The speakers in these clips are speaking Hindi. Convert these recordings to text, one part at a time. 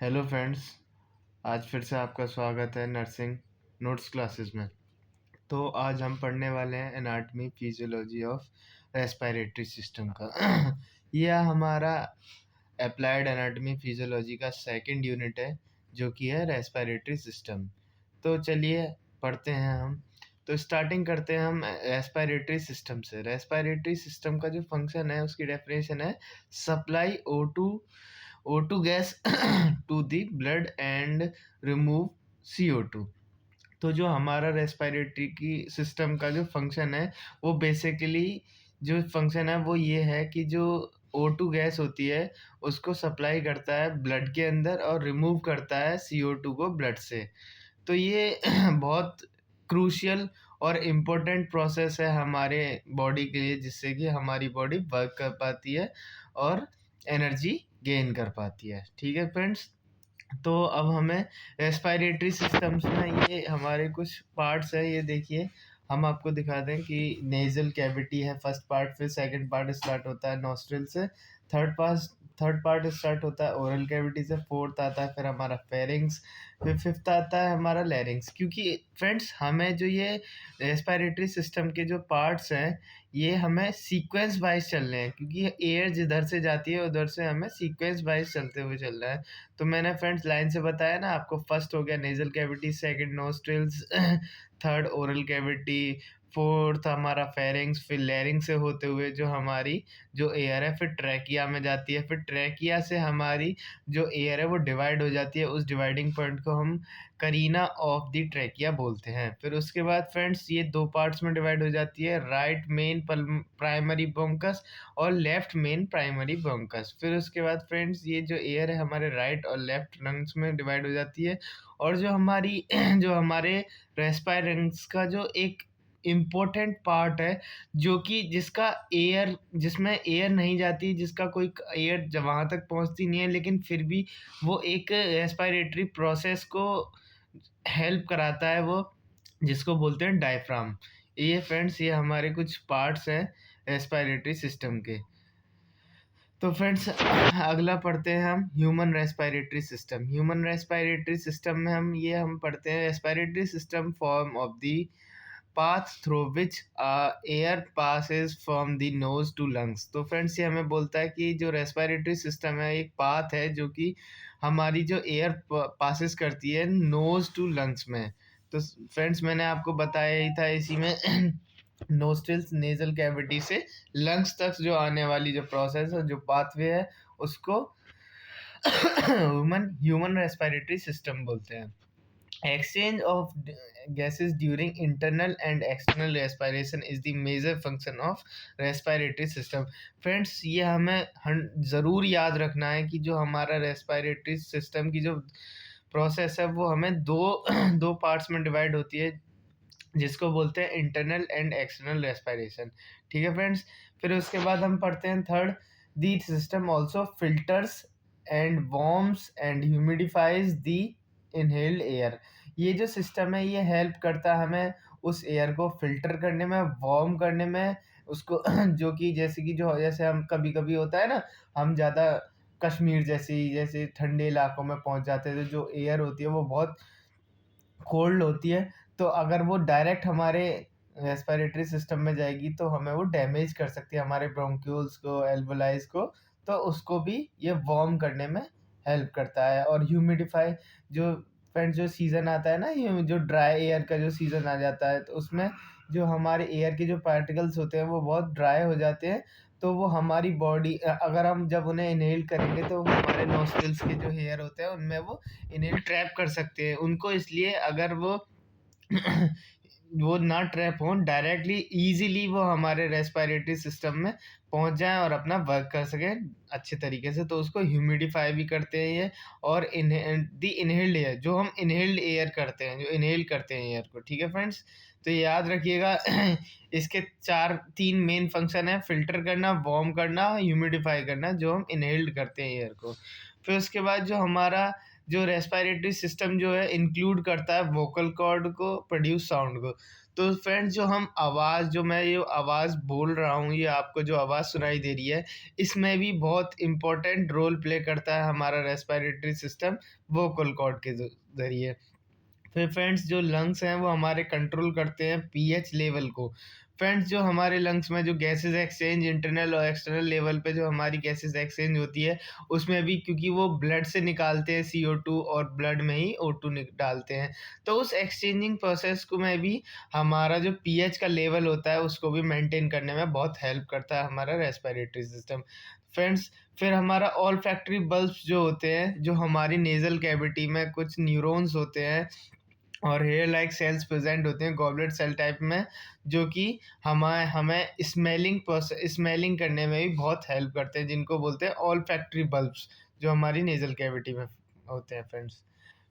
Hello friends. आज फिर से आपका स्वागत है नर्सिंग नोट्स क्लासेस में। तो आज हम पढ़ने वाले हैं anatomy physiology of respiratory system का। यह हमारा अप्लाइड एनाटमी फिजियोलॉजी का सेकंड यूनिट है, जो कि है रेस्पिरेटरी सिस्टम। तो चलिए पढ़ते हैं हम। तो स्टार्टिंग करते हैं हम रेस्पिरेटरी सिस्टम से। रेस्पिरेटरी सिस्टम का जो फंक्शन है उसकी डेफिनेशन है supply O2 gas to the blood and remove CO2। तो जो हमारा रेस्पिरेटरी की सिस्टम का जो फंक्शन है वो बेसिकली जो फंक्शन है वो ये है कि जो O2 गैस होती है उसको सप्लाई करता है ब्लड के अंदर और रिमूव करता है CO2 को ब्लड से। तो ये बहुत क्रूशियल और इम्पोर्टेंट प्रोसेस है हमारे बॉडी के लिए, जिससे कि हमारी बॉडी वर्क कर पाती है और एनर्जी गेन कर पाती है। ठीक है फ्रेंड्स। तो अब हमें रेस्पिरेटरी सिस्टम्स में ये हमारे कुछ पार्ट्स है, ये देखिए। हम आपको दिखा दें कि नेजल कैविटी है फर्स्ट पार्ट, फिर सेकंड पार्ट स्टार्ट होता है नॉस्ट्रिल से, थर्ड पार्ट स्टार्ट होता है ओरल कैविटी से, फोर्थ आता है फिर हमारा फेरिंग्स, फिर फिफ्थ आता है हमारा लैरिंग्स। क्योंकि फ्रेंड्स हमें जो ये रेस्पिरेटरी सिस्टम के जो पार्ट्स हैं ये हमें सीक्वेंस वाइज चलने हैं, क्योंकि एयर जिधर से जाती है उधर से हमें सीक्वेंस वाइज चलते हुए चलना है। तो मैंने फ्रेंड्स लाइन से बताया ना आपको, फर्स्ट हो गया nasal cavity, second nostrils, third oral cavity, fourth हमारा फेरिंग्स, फिर लैरिंग से होते हुए जो हमारी जो एयर है फिर ट्रैकिया में जाती है, फिर ट्रैकिया से हमारी जो एयर है वो डिवाइड हो जाती है, उस डिवाइडिंग पॉइंट को हम करीना ऑफ द ट्रैकिया बोलते हैं। फिर उसके बाद फ्रेंड्स ये दो पार्ट्स में डिवाइड हो जाती है, राइट मेन प्राइमरी ब्रोंकस और लेफ्ट मेन प्राइमरी ब्रोंकस। फिर उसके बाद फ्रेंड्स ये जो एयर है हमारे राइट और लेफ्ट लंग्स में डिवाइड हो जाती है। और जो हमारी जो हमारे रेस्पिरेंट्स का जो एक इम्पोर्टेंट पार्ट है, जो कि जिसका एयर जिसमें एयर नहीं जाती, जिसका कोई एयर वहाँ तक पहुँचती नहीं है, लेकिन फिर भी वो एक रेस्पिरेटरी प्रोसेस को हेल्प कराता है, वो जिसको बोलते हैं डायफ्राम। ये फ्रेंड्स ये हमारे कुछ पार्ट्स हैं रेस्पिरेटरी सिस्टम के। तो फ्रेंड्स अगला पढ़ते हैं हम human respiratory system. Human respiratory system में हम पढ़ते हैं respiratory system form of the path through which air passes from the nose to lungs. तो फ्रेंड्स ये हमें बोलता है कि जो रेस्पिरेटरी सिस्टम है एक पाथ है जो कि हमारी जो एयर पासेस करती है नोज टू लंग्स में। तो फ्रेंड्स मैंने आपको बताया ही था इसी में नोस्ट्रिल्स नेजल कैविटी से लंग्स तक जो आने वाली जो प्रोसेस है, जो पाथवे है, उसको ह्यूमन रेस्पिरेटरी सिस्टम बोलते हैं। Exchange of gases during internal and external respiration is the major function of respiratory system। Friends ये हमें ज़रूर याद रखना है कि जो हमारा रेस्पिरेटरी सिस्टम की जो प्रोसेस है वो हमें दो पार्ट्स में डिवाइड होती है, जिसको बोलते हैं इंटरनल एंड एक्सटर्नल रेस्पिरेशन। ठीक है फ्रेंड्स। फिर उसके बाद हम पढ़ते हैं third, the system also filters and warms and humidifies the inhaled air. ये जो सिस्टम है ये हेल्प करता है हमें उस एयर को फिल्टर करने में, वार्म करने में उसको जो कि जैसे हम कभी कभी होता है ना, हम ज़्यादा कश्मीर जैसे ठंडे इलाकों में पहुंच जाते हैं, तो जो एयर होती है वो बहुत कोल्ड होती है। तो अगर वो डायरेक्ट हमारे रेस्पिरेटरी सिस्टम में जाएगी तो हमें वो डैमेज कर सकती है हमारे ब्रोंक्यूल्स को, एल्वोलाइज को। तो उसको भी ये वार्म करने में हेल्प करता है। और ह्यूमिडिफाई, जो फ्रेंड्स जो सीज़न आता है ना, ये जो ड्राई एयर का जो सीज़न आ जाता है, तो उसमें जो हमारे एयर के जो पार्टिकल्स होते हैं वो बहुत ड्राई हो जाते हैं। तो वो हमारी बॉडी अगर हम जब उन्हें इनहेल करेंगे तो हमारे नोस्ट्रिल्स के जो हेयर होते हैं उनमें वो इन्हें ट्रैप कर सकते हैं उनको। इसलिए अगर वो वो ना ट्रैप हों, डायरेक्टली इजीली वो हमारे रेस्पिरेटरी सिस्टम में पहुंच जाएं और अपना वर्क कर सकें अच्छे तरीके से, तो उसको ह्यूमिडिफाई भी करते हैं ये। और द इनहेल्ड एयर, जो हम इनहेल्ड एयर करते हैं, जो इनहेल करते हैं एयर को। ठीक है फ्रेंड्स। तो ये याद रखिएगा इसके तीन मेन फंक्शन है, फिल्टर करना, वार्म करना, ह्यूमिडिफाई करना, जो हम इनहेल्ड करते हैं एयर को। फिर उसके बाद जो हमारा जो रेस्पिरेटरी सिस्टम जो है इंक्लूड करता है वोकल कॉर्ड को, प्रोड्यूस साउंड को। तो फ्रेंड्स जो हम आवाज़, जो मैं ये आवाज़ बोल रहा हूँ, ये आपको जो आवाज़ सुनाई दे रही है, इसमें भी बहुत इम्पोर्टेंट रोल प्ले करता है हमारा रेस्पिरेटरी सिस्टम वोकल कॉर्ड के ज़रिए। फिर फ्रेंड्स जो लंग्स हैं वो हमारे कंट्रोल करते हैं पीएच लेवल को। फ्रेंड्स जो हमारे लंग्स में जो गैसेस एक्सचेंज इंटरनल और एक्सटर्नल लेवल पे जो हमारी गैसेस एक्सचेंज होती है, उसमें भी क्योंकि वो ब्लड से निकालते हैं CO2 और ब्लड में ही O2 डालते हैं, तो उस एक्सचेंजिंग प्रोसेस को में भी हमारा जो पीएच का लेवल होता है उसको भी मेंटेन करने में बहुत हेल्प करता है हमारा रेस्पिरेटरी सिस्टम। फ्रेंड्स फिर हमारा ऑल फैक्ट्री बल्ब्स जो होते हैं, जो हमारी नेजल कैविटी में कुछ न्यूरॉन्स होते हैं और हेयर लाइक सेल्स प्रेजेंट होते हैं गॉबलेट सेल टाइप में, जो कि हमें हमें स्मेलिंग करने में भी बहुत हेल्प करते हैं, जिनको बोलते हैं ऑल फैक्ट्री बल्ब्स, जो हमारी नेजल कैविटी में होते हैं फ्रेंड्स।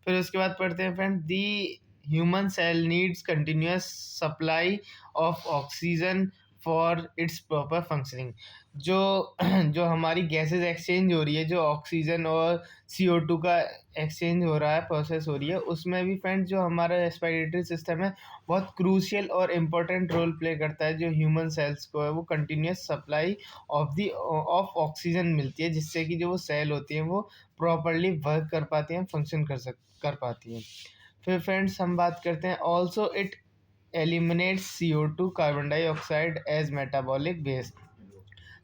फिर उसके बाद पढ़ते हैं friend, the human cell needs continuous supply of oxygen for its proper functioning. जो जो हमारी गैसेस एक्सचेंज हो रही है, जो ऑक्सीजन और CO2 का एक्सचेंज हो रहा है, प्रोसेस हो रही है, उसमें भी फ्रेंड्स जो हमारा रेस्पिरेटरी सिस्टम है बहुत क्रूशियल और इम्पोर्टेंट रोल प्ले करता है। जो ह्यूमन सेल्स को है वो कंटिन्यूस सप्लाई ऑफ ऑक्सीजन मिलती है, जिससे कि जो वो सेल होती हैं वो प्रॉपरली वर्क कर पाती हैं, फंक्शन कर पाती हैं। फिर फ्रेंड्स हम बात करते हैं, also it eliminates CO2 carbon dioxide as metabolic waste.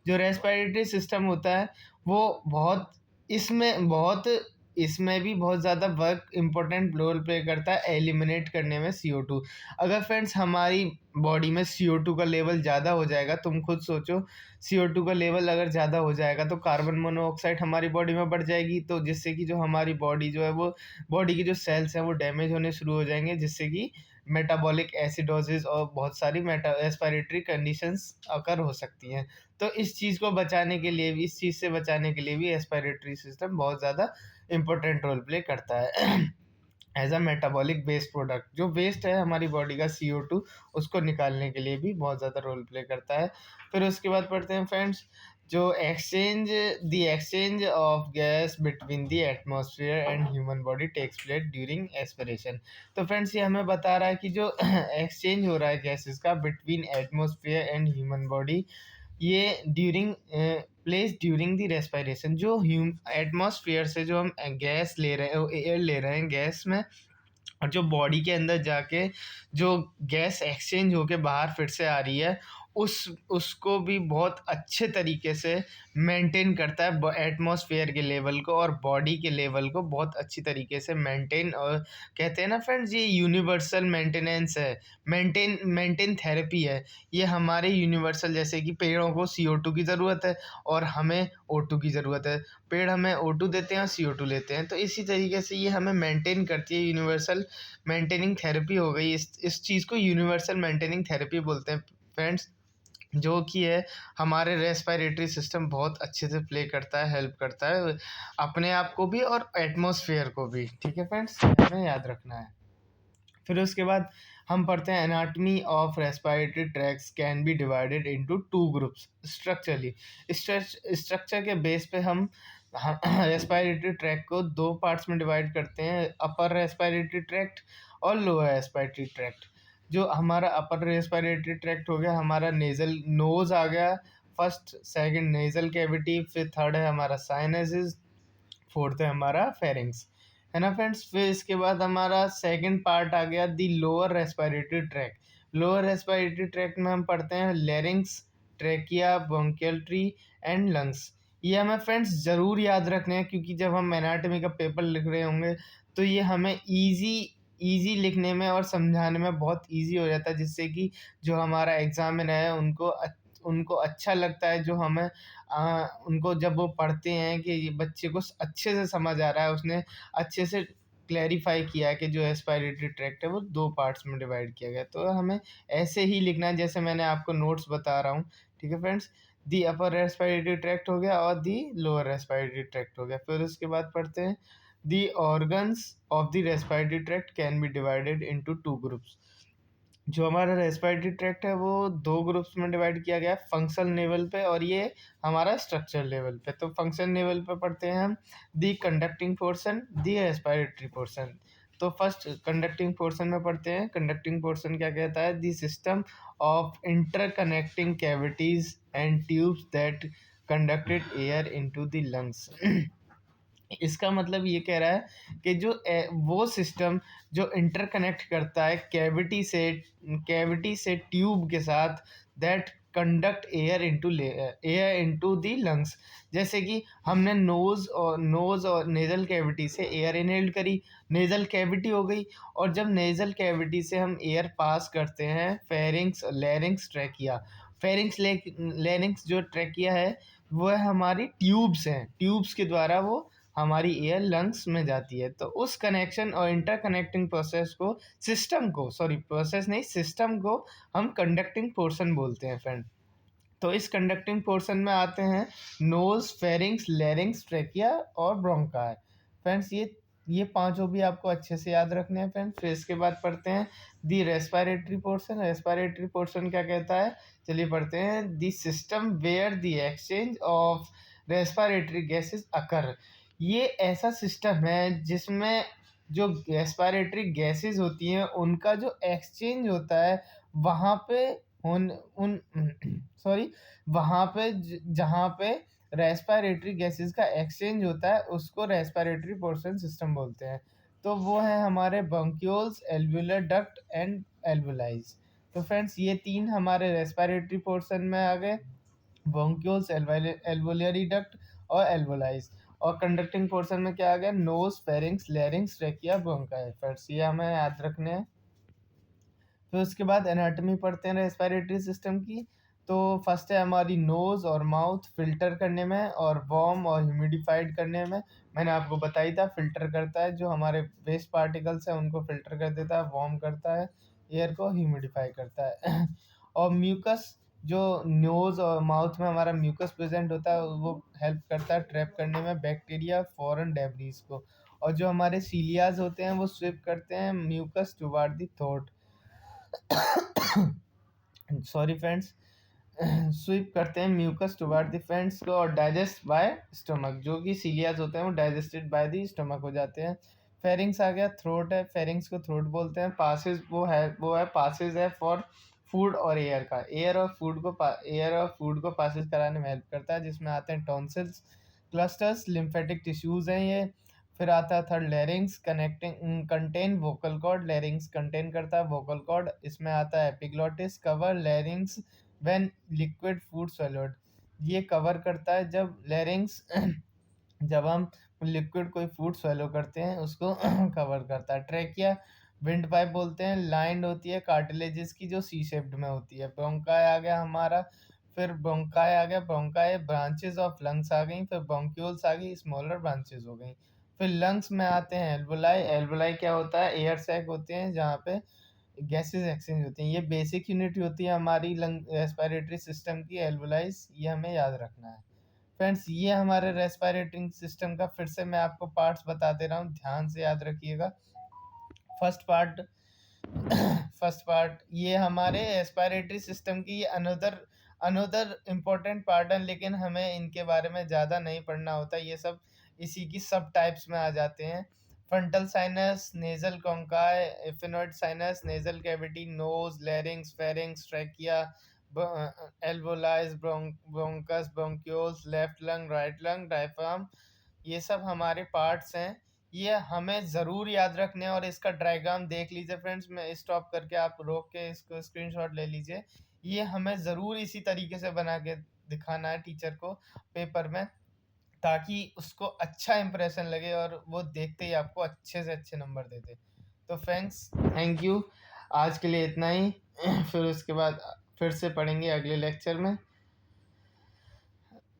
जो रेस्पिरेटरी सिस्टम होता है वो इसमें भी बहुत ज़्यादा वर्क इम्पोर्टेंट रोल प्ले करता है एलिमिनेट करने में CO2। अगर फ्रेंड्स हमारी बॉडी में CO2 का लेवल ज़्यादा हो जाएगा, तुम खुद सोचो, CO2 का लेवल अगर ज़्यादा हो जाएगा तो कार्बन मोनोऑक्साइड हमारी बॉडी में बढ़ जाएगी, तो जिससे कि जो हमारी बॉडी जो है वो बॉडी की जो सेल्स हैं वो डैमेज होने शुरू हो जाएंगे, जिससे कि मेटाबॉलिक एसिडोसिस और बहुत सारी रेस्पिरेटरी कंडीशंस अकर हो सकती हैं। तो इस चीज़ से बचाने के लिए भी रेस्पिरेटरी सिस्टम बहुत ज़्यादा इम्पोर्टेंट रोल प्ले करता है as a metabolic waste product. जो वेस्ट है हमारी बॉडी का CO2, उसको निकालने के लिए भी बहुत ज़्यादा रोल प्ले करता है। फिर उसके बाद पढ़ते हैं फ्रेंड्स, जो exchange of gas between the atmosphere and human body takes place during aspiration. तो फ्रेंड्स ये हमें बता रहा है कि जो एक्सचेंज हो रहा है गैसेस का between atmosphere and human body, ये प्लेस ड्यूरिंग द रेस्पिरेशन। जो एटमॉस्फेयर से जो हम गैस ले रहे हैं, एयर ले रहे हैं गैस में, और जो बॉडी के अंदर जाके जो गैस एक्सचेंज होके बाहर फिर से आ रही है, उसको भी बहुत अच्छे तरीके से मेंटेन करता है एटमॉस्फेयर के लेवल को और बॉडी के लेवल को बहुत अच्छी तरीके से मेंटेन। और कहते हैं ना फ्रेंड्स, ये यूनिवर्सल मेंटेनेंस है, मेंटेन थेरेपी है। ये हमारे यूनिवर्सल, जैसे कि पेड़ों को CO2 की ज़रूरत है और हमें O2 की ज़रूरत है, पेड़ हमें O2 देते हैं और CO2 लेते हैं, तो इसी तरीके से ये हमें मेंटेन करती है। यूनिवर्सल मेंटेनिंग थेरेपी हो गई, इस चीज़ को यूनिवर्सल मेंटेनिंग थेरेपी बोलते हैं फ्रेंड्स, जो कि है हमारे रेस्पिरेटरी सिस्टम बहुत अच्छे से प्ले करता है, हेल्प करता है अपने आप को भी और एटमॉस्फेयर को भी। ठीक है फ्रेंड्स, हमें याद रखना है। फिर उसके बाद हम पढ़ते हैं, anatomy of respiratory tracks can be divided into 2 groups structurally. Structure के बेस पे हम रेस्पिरेटरी ट्रैक को 2 पार्ट्स में डिवाइड करते हैं, अपर रेस्पिरेटरी ट्रैक्ट और लोअर रेस्पिरेटरी ट्रैक्ट। जो हमारा अपर रेस्पिरेटरी ट्रैक्ट हो गया, हमारा नेजल नोज आ गया फर्स्ट, सेकंड नेजल कैविटी, फिर थर्ड है हमारा साइनसेस, फोर्थ है हमारा फेरिंग्स, है ना फ्रेंड्स। फिर इसके बाद हमारा सेकंड पार्ट आ गया the lower respiratory tract. Lower respiratory tract में हम पढ़ते हैं larynx, trachea, bronchial tree and lungs. ये हमें फ्रेंड्स ज़रूर याद रखने हैं, क्योंकि जब हम एनाटॉमी का पेपर लिख रहे होंगे तो ये हमें ईजी लिखने में और समझाने में बहुत ईजी हो जाता है, जिससे कि जो हमारा एग्जामिनर है उनको अच्छा लगता है, जो हमें उनको जब वो पढ़ते हैं कि ये बच्चे को अच्छे से समझ आ रहा है, उसने अच्छे से क्लैरिफाई किया है कि जो रेस्पिरेटरी ट्रैक्ट है वो 2 पार्ट्स में डिवाइड किया गया है। तो हमें ऐसे ही लिखना है जैसे मैंने आपको नोट्स बता रहा हूँ। ठीक है फ्रेंड्स, दी अपर रेस्पिरेटरी ट्रैक्ट हो गया और दी लोअर रेस्पिरेटरी ट्रैक्ट हो गया। फिर उसके बाद पढ़ते हैं, दी organs of the respiratory tract can be divided into 2 groups. जो हमारा रेस्पिरेटरी ट्रैक्ट है वो दो ग्रुप्स में डिवाइड किया गया है, फंक्शनल लेवल पे और ये हमारा स्ट्रक्चर लेवल पे। तो फंक्शन लेवल पे पढ़ते हैं हम दी कंडक्टिंग पोर्शन, दी रेस्पिरेटरी पोर्शन। तो फर्स्ट कंडक्टिंग पोर्शन में पढ़ते हैं। कंडक्टिंग पोर्शन क्या कहता है? The system of interconnecting cavities and tubes that conducted air into the lungs. इसका मतलब ये कह रहा है कि जो वो सिस्टम जो इंटरकनेक्ट करता है कैविटी से ट्यूब के साथ, that conduct air into the lungs. जैसे कि हमने नोज और नेजल कैविटी से एयर इनहेल्ड करी, नेजल कैविटी हो गई। और जब नेजल कैविटी से हम एयर पास करते हैं फेरिंग्स, लैरिंग्स, ट्रैकिया। लैरिंग्स जो ट्रैकिया है वो हमारी ट्यूब्स हैं, ट्यूब्स के द्वारा वो हमारी एयर लंग्स में जाती है। तो उस कनेक्शन और इंटरकनेक्टिंग सिस्टम को हम कंडक्टिंग पोर्शन बोलते हैं फ्रेंड। तो इस कंडक्टिंग पोर्शन में आते हैं नोज, फेरिंग्स, लैरिंग्स, ट्रेकिया और ब्रोंकाई। फ्रेंड्स ये पांचों भी आपको अच्छे से याद रखने हैं फ्रेंड्स। फिर इसके बाद पढ़ते हैं the respiratory portion. Respiratory portion क्या कहता है? चलिए पढ़ते हैं। The system where the exchange of respiratory gases occur. ये ऐसा सिस्टम है जिसमें जो रेस्पिरेटरी गैसेस होती हैं उनका जो एक्सचेंज होता है वहाँ पे उन उन सॉरी वहाँ पे जहाँ पे रेस्पिरेटरी गैसेस का एक्सचेंज होता है उसको रेस्पिरेटरी पोर्शन सिस्टम बोलते हैं। तो वो है हमारे ब्रोंक्यूल्स, एल्वुलर डक्ट एंड एल्वुलाइज। तो फ्रेंड्स ये तीन हमारे रेस्पिरेटरी पोर्शन में आ गए, ब्रोंक्यूल्स, एल्वुलरी डक्ट और एल्वुलाइज। और कंडक्टिंग पोर्शन में क्या आ गया? Nose, pharynx, larynx, trachea, bronchi. Friends ये हमें याद रखने हैं। फिर उसके बाद एनाटॉमी पढ़ते हैं रेस्पिरेटरी सिस्टम की। तो फर्स्ट है हमारी नोज़ और माउथ फिल्टर करने में और वार्म और ह्यूमिडिफाइड करने में। मैंने आपको बताई था फिल्टर करता है, जो हमारे वेस्ट पार्टिकल्स हैं उनको फिल्टर कर देता है, वार्म करता है, एयर को ह्यूमिडिफाई करता है। और म्यूकस, जो नोज़ और माउथ में हमारा म्यूकस प्रेजेंट होता है वो हेल्प करता है ट्रैप करने में बैक्टीरिया, फॉरेन डेब्रीज को। और जो हमारे सीलियाज होते हैं वो स्विप करते हैं mucus toward the throat. Sorry friends, sweep करते हैं म्यूकस टुवर्ड द फ्रेंड्स को और डाइजेस्ट बाय स्टमक। जो कि सीलियाज होते हैं वो डाइजेस्टेड बाय द स्टमक हो जाते हैं। फेरिंग्स आ गया, थ्रोट है, फेरिंग्स को थ्रोट बोलते हैं। पासेज वो है पासेज है फॉर फूड और एयर का। एयर और फूड को पासेज कराने में हेल्प करता है, जिसमें आते हैं टॉन्सिल्स, क्लस्टर्स, लिम्फेटिक टिश्यूज हैं ये। फिर आता है third larynx, connecting contain vocal cord. Larynx contain करता है वोकल कॉर्ड। इसमें आता है epiglottis, cover larynx when liquid food swallowed। ये कवर करता है जब लैरिंग्स जब हम लिक्विड कोई फूड स्वेलो करते हैं उसको कवर करता है। ट्रेकिया विंड पाइप बोलते हैं, लाइंड होती है कार्टिलेजेस की, जो सी शेप्ड में होती है। ब्रोंकाई आ गया हमारा। फिर ब्रोंकाई ब्रांचेस ऑफ लंग्स आ गई। फिर ब्रोंक्यूल्स आ गई, स्मॉलर ब्रांचेस हो गई। फिर लंग्स में आते हैं एल्वुलाई। एल्वुलाई क्या होता है? एयर सैक होते हैं जहाँ पे गैसेस एक्सचेंज होती हैं। ये बेसिक यूनिट होती है हमारी लंग रेस्पिरेटरी सिस्टम की, एल्वुलाइज। ये हमें याद रखना है फ्रेंड्स। ये हमारे रेस्पिरेटरी सिस्टम का फिर से मैं आपको पार्ट्स बता दे रहा हूँ, ध्यान से याद रखिएगा। फर्स्ट पार्ट फर्स्ट पार्ट ये हमारे रेस्पिरेटरी सिस्टम की अनदर अनदर इम्पोर्टेंट पार्ट है, लेकिन हमें इनके बारे में ज़्यादा नहीं पढ़ना होता। ये सब इसी की सब टाइप्स में आ जाते हैं। Frontal sinus, nasal conchae, sphenoid sinus, nasal cavity, nose, larynx, pharynx, trachea, alveoli, bronchus, bronchioles, left lung, right lung, diaphragm. ये सब हमारे पार्ट्स हैं। ये हमें ज़रूर याद रखने हैं। और इसका डायग्राम देख लीजिए फ्रेंड्स, मैं स्टॉप करके आप रोक के इसको स्क्रीनशॉट ले लीजिए। ये हमें ज़रूर इसी तरीके से बना के दिखाना है टीचर को पेपर में, ताकि उसको अच्छा इंप्रेशन लगे और वो देखते ही आपको अच्छे से अच्छे नंबर दे दे। तो फ्रेंड्स थैंक यू, आज के लिए इतना ही। फिर उसके बाद फिर से पढ़ेंगे अगले लेक्चर में।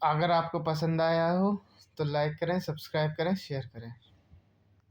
अगर आपको पसंद आया हो तो लाइक करें, सब्सक्राइब करें, शेयर करें।